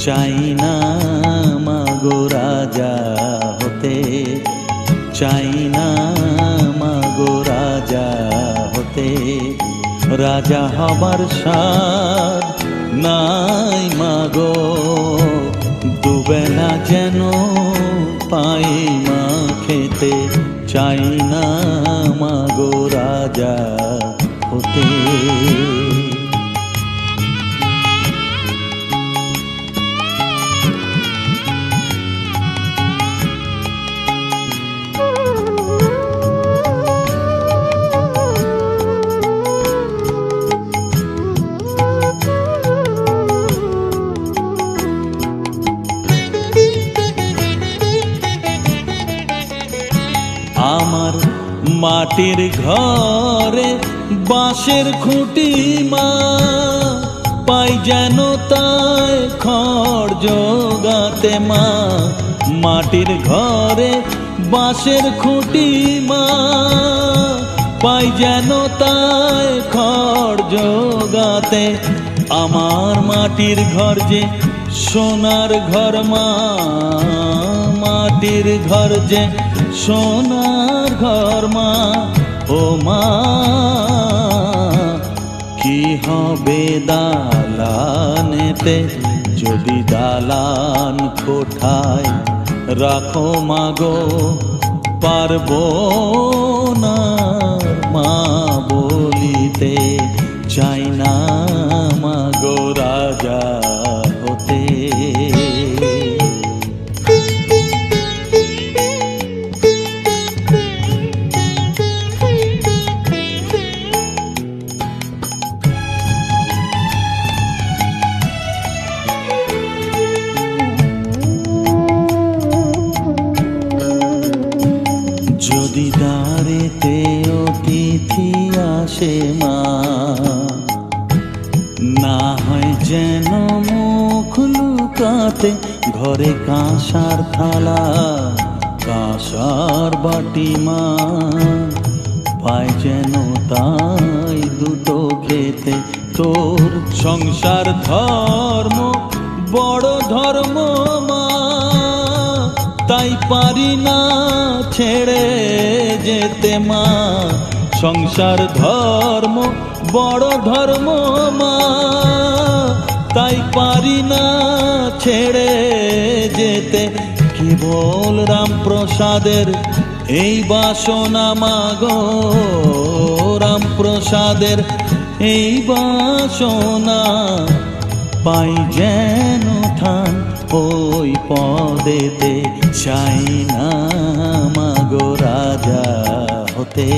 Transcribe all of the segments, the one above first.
চাই না মাগো রাজা হতে, চাই না মাগো রাজা হতে। রাজা হবার সাধ নাই মাগো, দুবেলা যেন পাই মা খেতে। চাই না মাগো রাজা হতে। আমার মাটির ঘরে বাঁশের খুঁটি মা, পাই যেন তাই খড় জোগাতে মা। মাটির ঘরে বাঁশের খুঁটি মা, পাই যেন তাই খড় জোগাতে। আমার মাটির ঘর যে সোনার ঘর মা, মাটির ঘর যে সোনার ঘর মা। ও মা কি হবে দালানেতে, যদি দালান কোঠায় রাখো মাগো। পারবো না মা বলিতে, চাই না মাগো রাজা হতে। যদি দ্বারেতে অতিথি আসে মা, না হয় যেন মুখ লুকাতে। ঘরে কাঁসার থালা কাঁসার বাটি মা, পায় যেন তাই দুটো খেতে। তোর সংসার ধর্ম বড় ধর্ম মা, তাই পারি না ছেড়ে যেতে মা। সংসার ধর্ম বড় ধর্ম মা, তাই পারি না ছেড়ে যেতে। কেবল রামপ্রসাদের এই বাসনা মাগো, রামপ্রসাদের এই বাসনা। পাই যেন ঠান ওই পদেতে, চাই না মাগো রাজা হতে।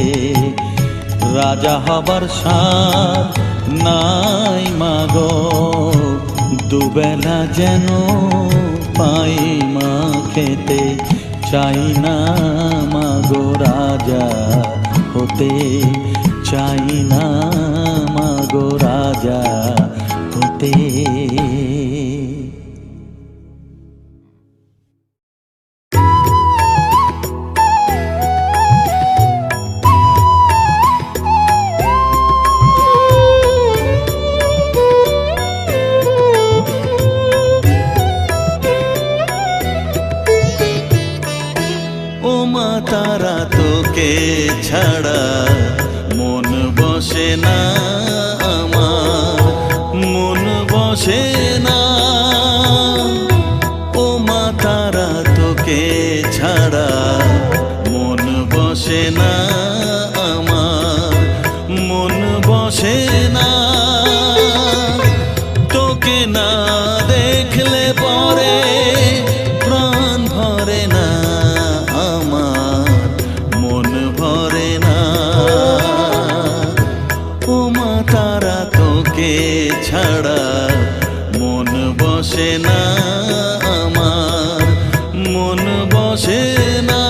রাজা হবার সাধ নাই মাগো, দুবেলা যেন পাই মা খেতে। চাই না মাগো রাজা হতে, চাই না মাগো রাজা হতে। তারা তোকে ছাড়া মন বসে না আমার, মন বসে না। ও মা তারা তোকে ছাড়া মন বসে না আমার, মন বসে না। তোকে না দেখলে পরে প্রাণ ভরে না, ছাড়া মন বসে না আমার, মন বসে না।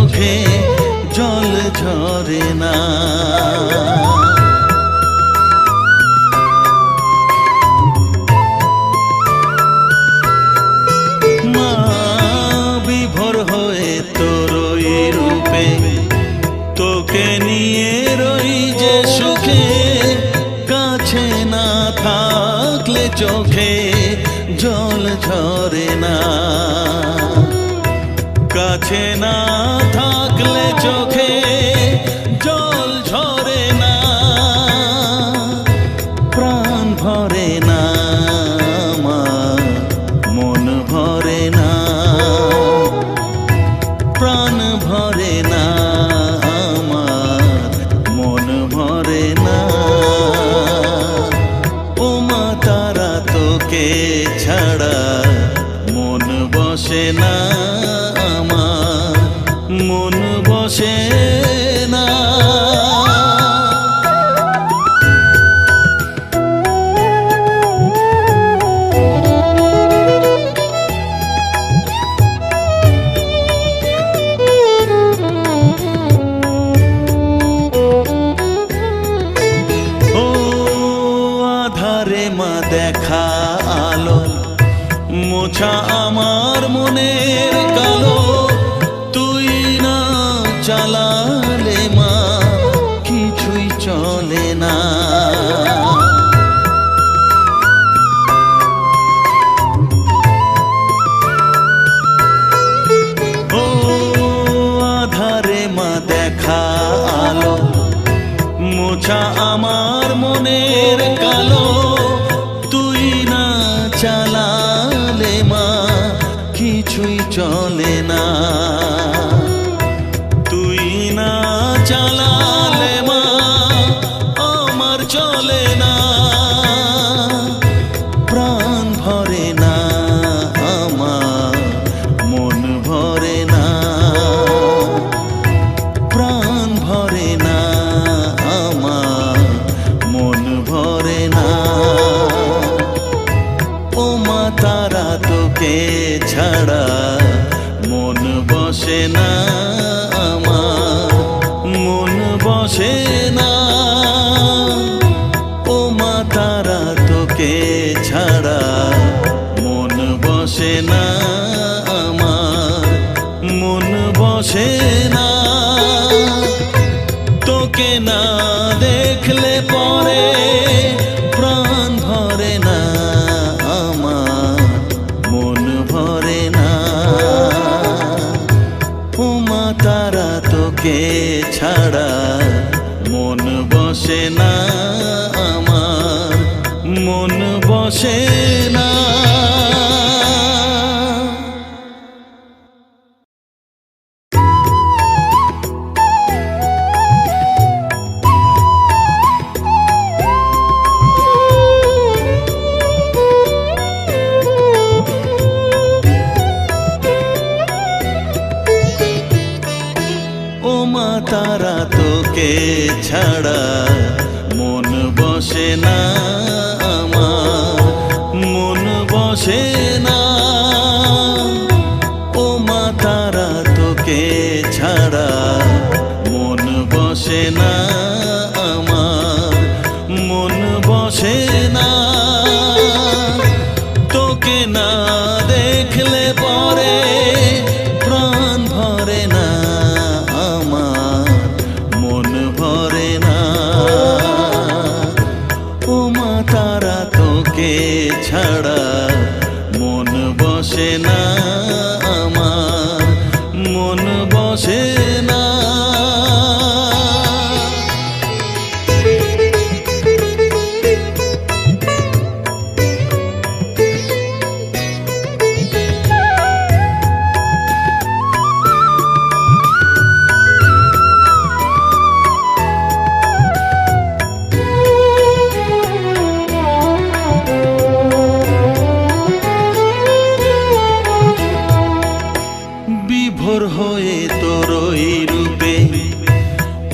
চোখে জল ঝরে না। মা বিভোর হয়ে তোর ওই রূপে, তোকে নিয়ে রই যে সুখে, কাছে না থাকলে চোখে জল ঝরে না। কাছে না থাকলে চোখে জল ঝরে না, প্রাণ ভরে না আমার, মন ভরে না, প্রাণ ভরে না আমার, মন ভরে না। ও মা তারা তোকে ছাড়া মন বসে না আমার, মন বসে না। ও আধারে মা দেখা আলো, মোছা আমার মনের কালো, তুই না চালালে মা কিছুই চলে না। ও আধারে মা দেখা আলো, মোছা আমার মনের কালো, তুই না চালালে মা কিছুই চলে না। তুই না চালালে মা আমার চলে না, প্রাণ ভরে না আমার, মন ভরে না, প্রাণ ভরে না আমার, মন ভরে না। ও মা তারা তোকে ছাড়া মন বসে না আমার, মন বসে না। ও মা তারা তোকে ছাড়া মন বসে না আমার, মন বসে না। তোকে না দেখলে পরে প্রাণ ভরে না আমার, মন ভরে না। ও মা তারা তোকে ছাড়া মন বসে না আমার, মন বসে না। ও মা তারা তোকে ছাড়া মন বসে না আমার, মন বসে না। ও মা তারা তোকে ছাড়া মন বসে না আমার, মন বসে না। তোকে না দেখলে পরে প্রাণ ভরে না আমার, মন ভরে না। ও মা তারা তোকে ছাড়া মন বসে না আমার, মন বসে না। বিভোর হয়ে তোর ওই রূপে,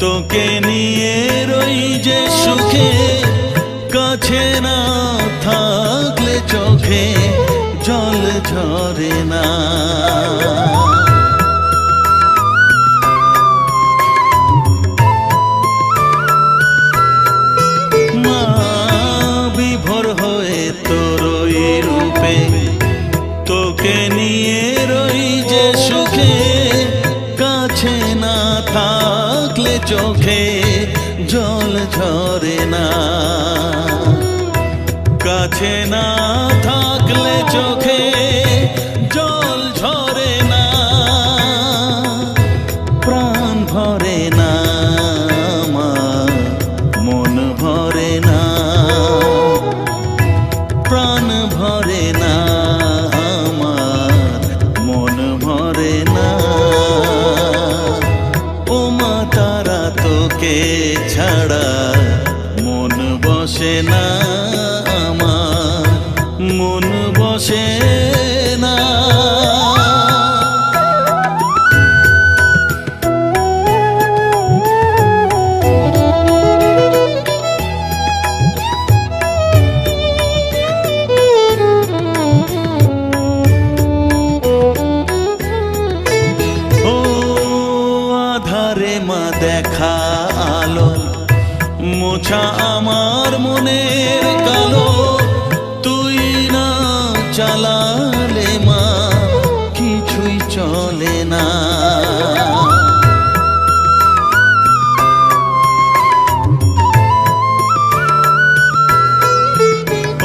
তোকে নিয়ে রই যে সুখে, কাছে না থাকলে চোখে জল ঝরে না। থাকলে চোখে জল ঝরে না, কাছে না থাকলে চোখে জল ঝরে না, প্রাণ ভরে না আমার, মন ভরে না, প্রাণ ভরে না আমার, মন ভরে না। ও মা তারা তোকে ছাড়া মন বসে না আমার, মন বসে না। দেখা আলো মোছা আমার মনের কালো, তুই না চালালে মা কিছুই চলে না।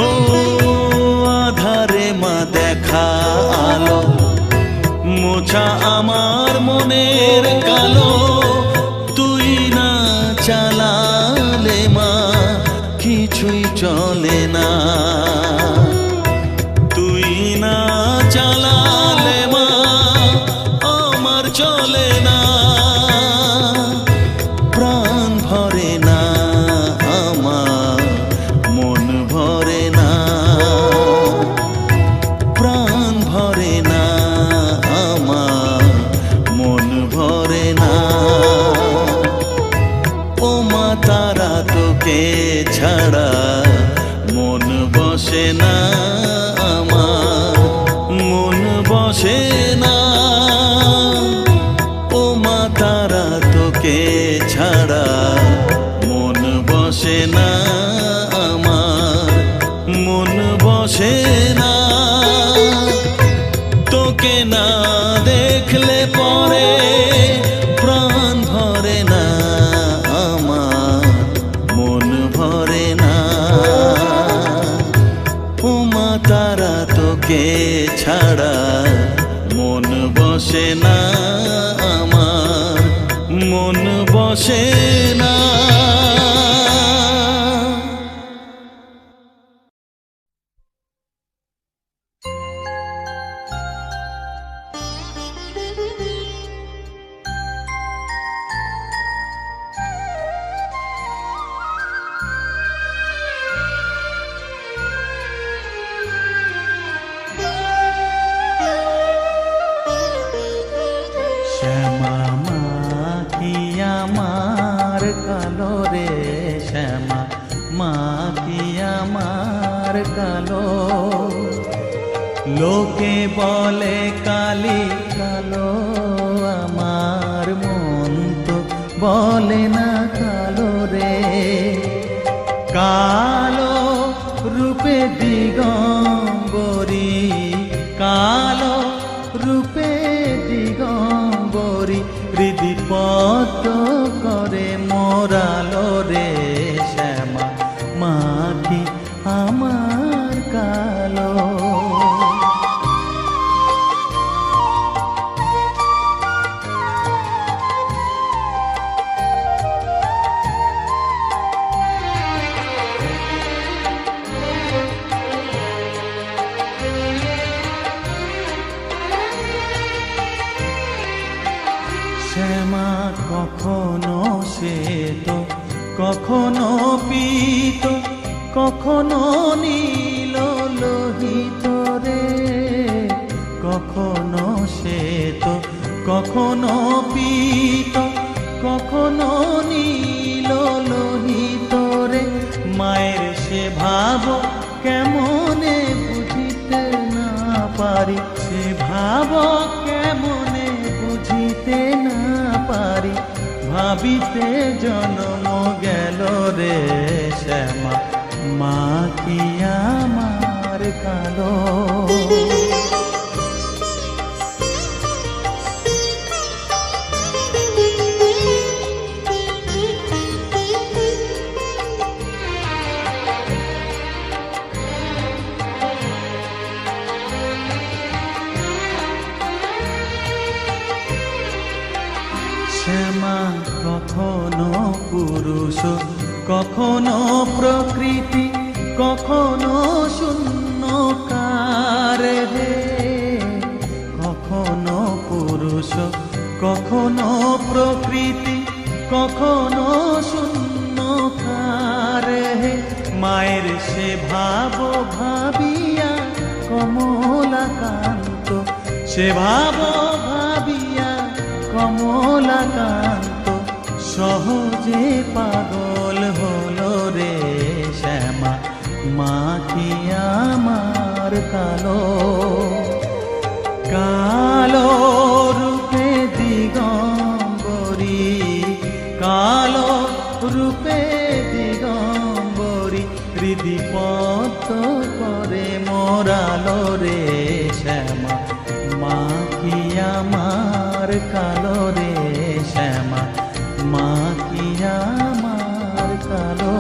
ও আধারে মা দেখা আলো মোছা আমার মনের কালো, তুই না চালালে মা কিছুই চলে না, তুই না চালালে মা আমার চলে না, প্রাণ ভরে না আমার, মন ভরে না, প্রাণ ভরে না আমার, মন ভরে না। ও মা তারা তোকে ছাড়া মন বসে না আমার, মন বসে না। ও মা তারা তোকে ছাড়া মন বসে না আমার, মন বসে না। তোকে না দেখলে পরে প্রাণ ভরে না আমার, মন ভরে না। ও মা তারা তোকে ছাড়া মন বসে না আমার, মন বসে না। শ্যামা মা কি আমার কালো রে, শ্যামা মা কি আমার কালো, লোকে বলে কালি কালো, আমার মন তো বলে না কালো রে। কালো রূপে দিগম্বরী, কালো রূপে দিগম্বরী, হৃদি পদ্ম করে মোরালো রে, শ্যামা মা কি আমার কালো। শ্যামা কখনো শ্বেত, কখনো পীত, কখনো নীল লোহিত রে, কখনো শ্বেত, কখনো পীত, কখনো নীল লোহিত রে। মায়ের সে ভাব কেমনে বুঝিতে না পারি, সে ভাব কেমনে বুঝিতে না পারি, ভাবিতে জন্ম গেল রে, শ্যামা মা কি আমার কালো। কখনো পুরুষ, কখনো প্রকৃতি, কখনো শূন্যকার হে। কখনো পুরুষ, কখনো প্রকৃতি, কখনো শূন্যকার হে। মায়ের সে ভাব ভাবিয়া কমলাকান্ত, সে ভাব ভাবিয়া কমলাকান্ত সহজে পাগল হলো রে শ্যামা। মা কি আমার কালো, কালো রূপে দিগম্বরী, কালো রূপে দিগম্বরী হৃদি পদ্ম করে মোরালো রে শ্যামা। মা কি আমার কালো রে শ্যামা, মা কি আমার কালো।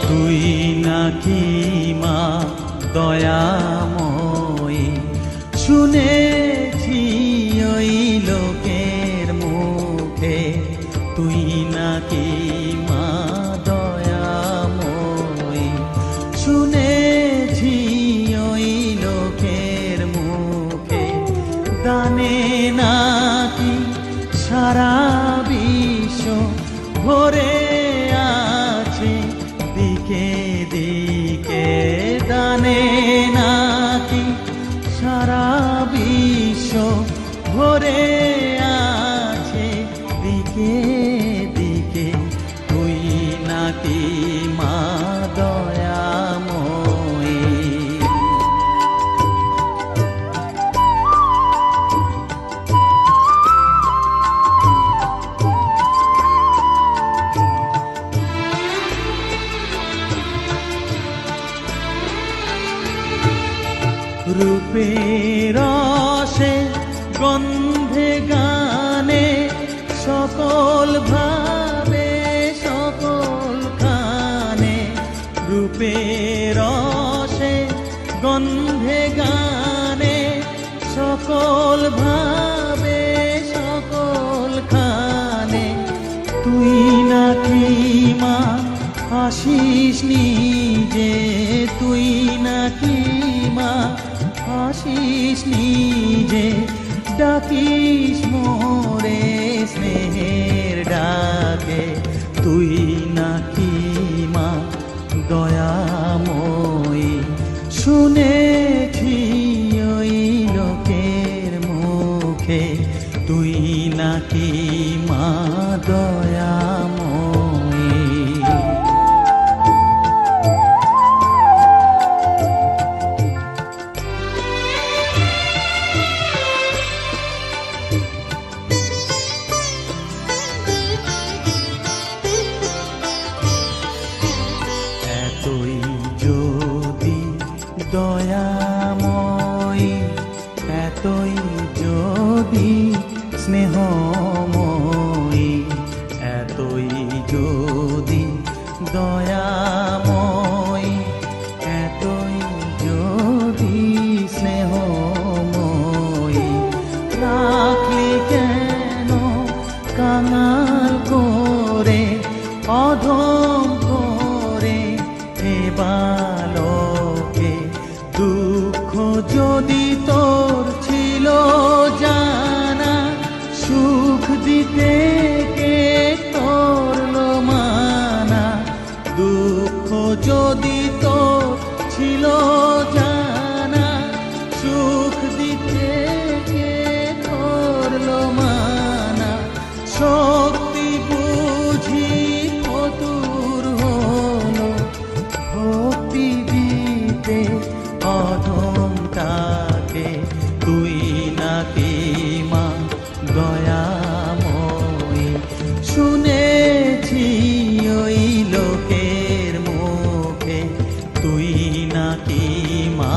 তুই নাকি মা দয়াময়ী, শুনেছি ওই লোকের মুখে। তুই নাকি মা দয়াময়ী, শুনেছি ওই লোকের মুখে। দানে নাকি সারা বিশ্ব ভরে আছে দিকে দিকে। দানে নাকি সারা বিশ্ব ভরে আছে দিকে দিকে। তুই নাকি মা দয়াময়ী। রূপের রসে গন্ধে গানে সকল ভাবে সকল খানে। রূপের রসে গন্ধে গানে সকল ভাবে সকল খানে। তুই নাকি মা আসিস নিজে, তুই নাকি মা আসিস নিজে। ডাকিস মোরে স্নেহের ডাকে। তুই নাকি মা দয়াময়ী, শুনেছি ওই লোকের মুখে। তুই নাকি মা দয়াময়ী। এতই যদি দয়াময়ী, এতই যদি স্নেহময়ী, এতই যদি দয়াময়ী, এতই যদি স্নেহময়ী। রাখলি কেন কাঙাল করে, অধম করে হে বালকে। দুঃখ যদি তোর ছিল জানা, সুখ দিতে কে করলো মানা। দুঃখ যদি তো ছিল জানা, সুখ দিতে কে করলো মানা। শক্তি বুঝি ফতুর হলো, ভক্তি দিতে অধমটাকে। তুই নাকি মা দয়াময়ী, শুনেছি ওই লোকের মুখে, তুই নাকি মা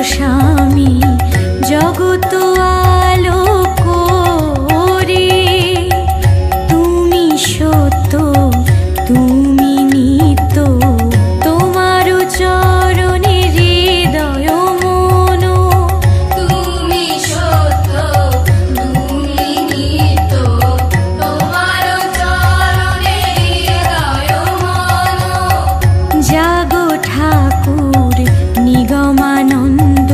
স্বামী জগত আলো করে, তুমি সত্য তুমি নিত্য, তোমার চরণে হৃদয় মন। তুমি সত্য তুমি নিত্য, তোমার চরণে হৃদয় মন। জাগো ঠাকুর নিগমানন্দ,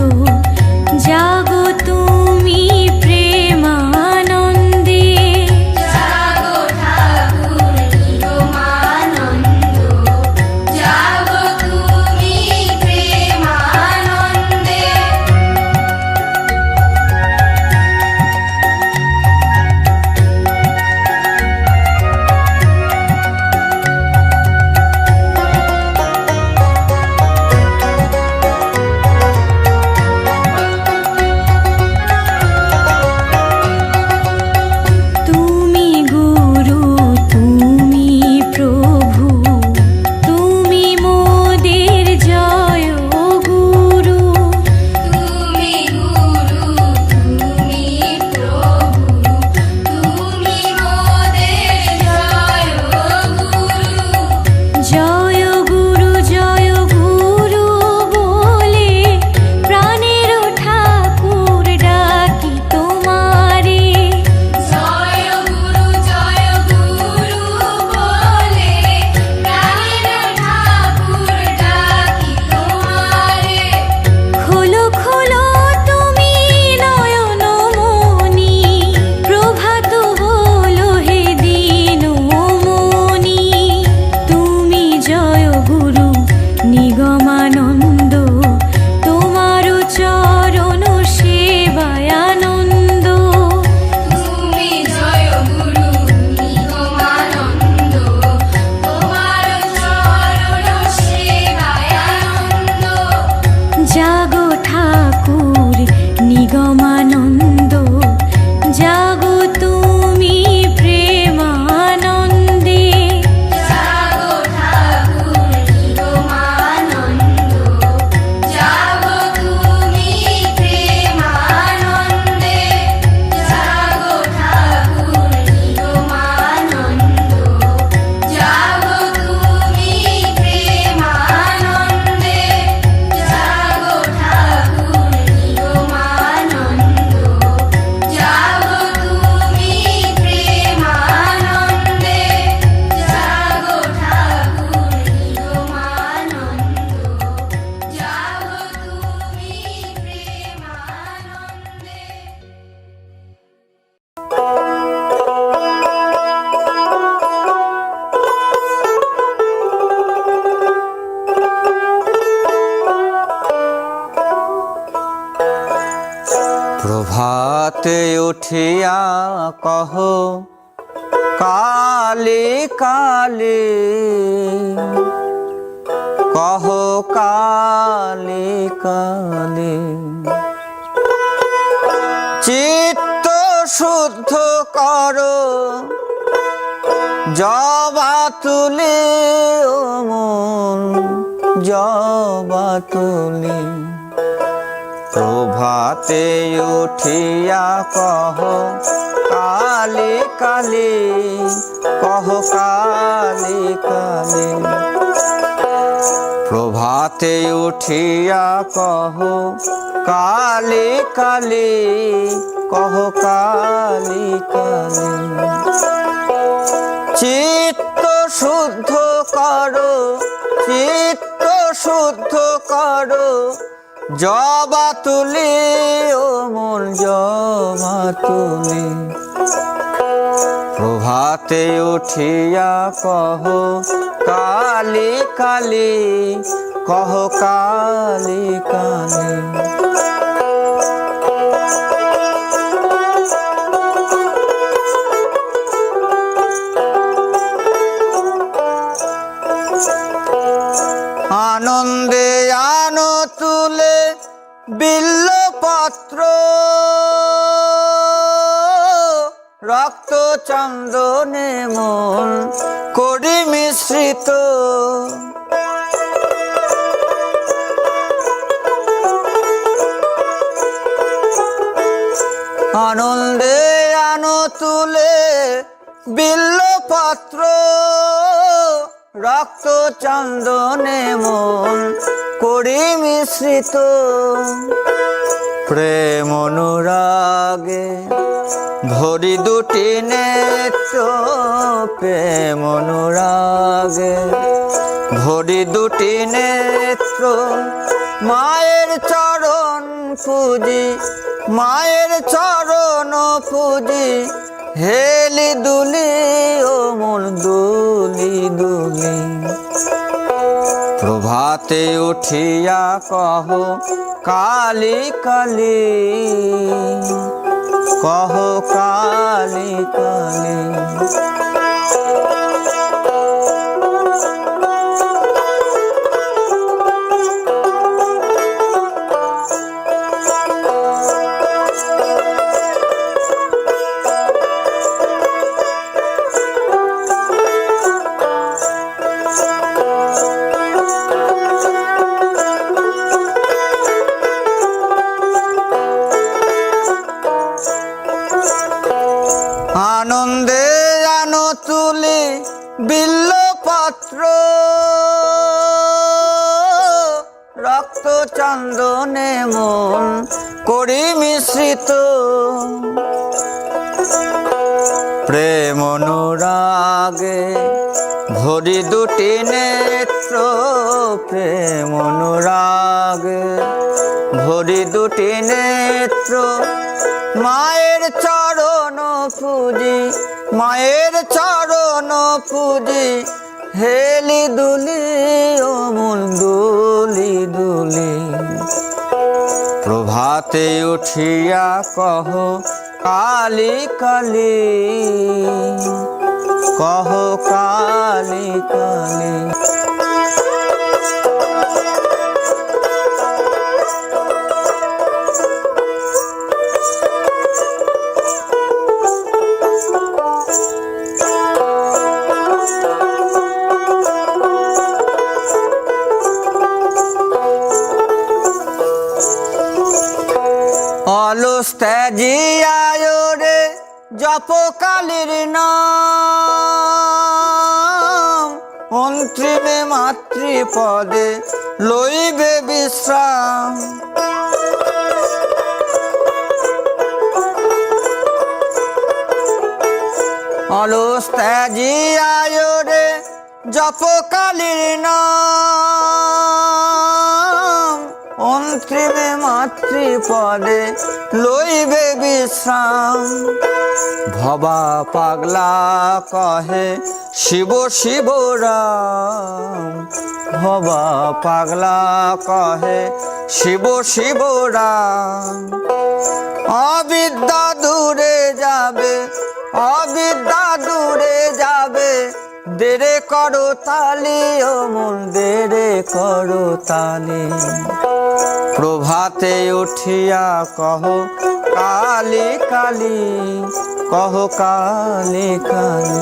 জাগো তুমি প্রেমানন্দে। জাগো ঠাকুর নিগমানন্দ, জাগো তুমি প্রেমানন্দে। তুমি গুরু তুমি প্রভু, তুমি মোদের জয় গুরু। তুমি গুরু তুমি প্রভু, তুমি মোদের জয় গুরু। জয় গুরু বলে প্রাণের ঠাকুর ডাকি তোমারে। জয় গুরু বলে প্রাণের ঠাকুর ডাকি তোমারে। খোলো খোলো তুমি নয়ন মনি, প্রভাত হলো হে দিন মনি। তুমি জয় গুরু নিগমানন্দ, তোমার চরণ সেবায় আনন্দ। তুমি জয় গুরু নিগমানন্দ, তোমার চরণ সেবায় আনন্দ। জাগো ঠাকুর নিগমানন্দ, জাগো তুমি প্রেমানন্দে। জাগো ঠাকুর নিগমানন্দ, জাগো তুমি প্রেমানন্দে। জাগো ঠাকুর নিগমানন্দ, জাগো তুমি প্রেমানন্দে। জাগো ঠাকুর নিগমানন্দ, জাগো তুমি প্রেমানন্দে। জাগো ঠাকুর নিগমানন্দ, জাগো তুমি প্রভাতে উঠিয়া কহ কালে কালে, কহ কালে কালে। চিত্ত শুদ্ধ করো জবা তুলে, ও মন জবা তুলে। প্রভাতে উঠিয়া কহ কালে কালে, কহ কালে কালে। প্রভাতে উঠিয়া কহ কালে কালে, কহ কালে কালে। চিত্ত শুদ্ধ করো চিত্ত শুদ্ধ করো জবা তুলে, ও মন জবা তুলে। প্রভাতে উঠিয়া কহ কালে কালে, কহ কালে কালে। আনন্দে আনো তুলে বিল্লপত্র, রক্ত চন্দনে মন করি মিশ্রিত। আনন্দে আনো তুলে বিল্লপত্র, রক্ত চন্দনে মন করি মিশ্রিত। প্রেম অনুরাগে ভরি দুটি নেত্র, প্রেম অনুরাগে ভরি দুটি নেত্র। মায়ের চরণ পুজি, মায়ের চরণ পুজি, হেলি দুলি ও মন দুলি দুলি। প্রভাতে উঠিয়া কহ কালী কালী, কহ কালী কালী। আনন্দে আনো তুলি বিল্লপত্র, রক্ত চন্দনে মন করি মিশ্রিত। প্রেম অনুরাগে ভরি দুটি নেত্র, প্রেম অনুরাগে ভরি দুটি নেত্র। মায়ের চরণ পুজি, মায়ের চরণ পুজি, হেলি দুলি ও মন দুলি দুলি। প্রভাতে উঠিয়া কহ কালী কালী, কহ কালী কালী। অলস ত্যাজিয়ায় রে জপ কালীর নাম, অন্তিমে মাতৃপদে লইবে বিশ্রাম। অলস ত্যাজিয়ায় রে জপ কালীর নাম, অন্তিমে মাতৃপদে লইবে বিশ্রাম। ভবা পাগলা কহে শিব শিব রাম, ভবা পাগলা কহে শিব শিব রাম। অবিদ্যা দূরে যাবে, অবিদ্যা দূরে যাবে, দেরে করো তালি ও মন দেরে করো তালি। প্রভাতে উঠিয়া কহ কালী কালী, কহ কালী কালী।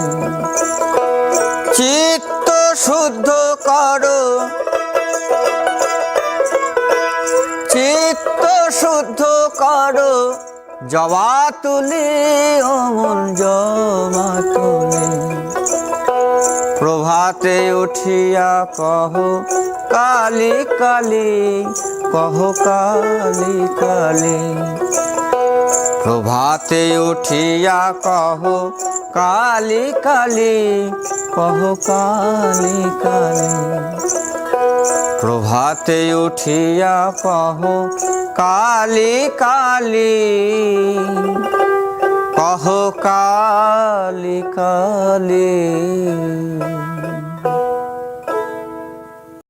চিত্ত শুদ্ধ করো, চিত্ত শুদ্ধ করো, জবা তুলি ও মন জবা তুলি। প্রভাতে উঠিয়া কহ কালী কালী, কহ কালী কালী। প্রভাতে উঠিয়া কহ কালী কালী, কহ কালী কালী। প্রভাতে উঠিয়া কহ কালী কালী, কহ কালী কালী।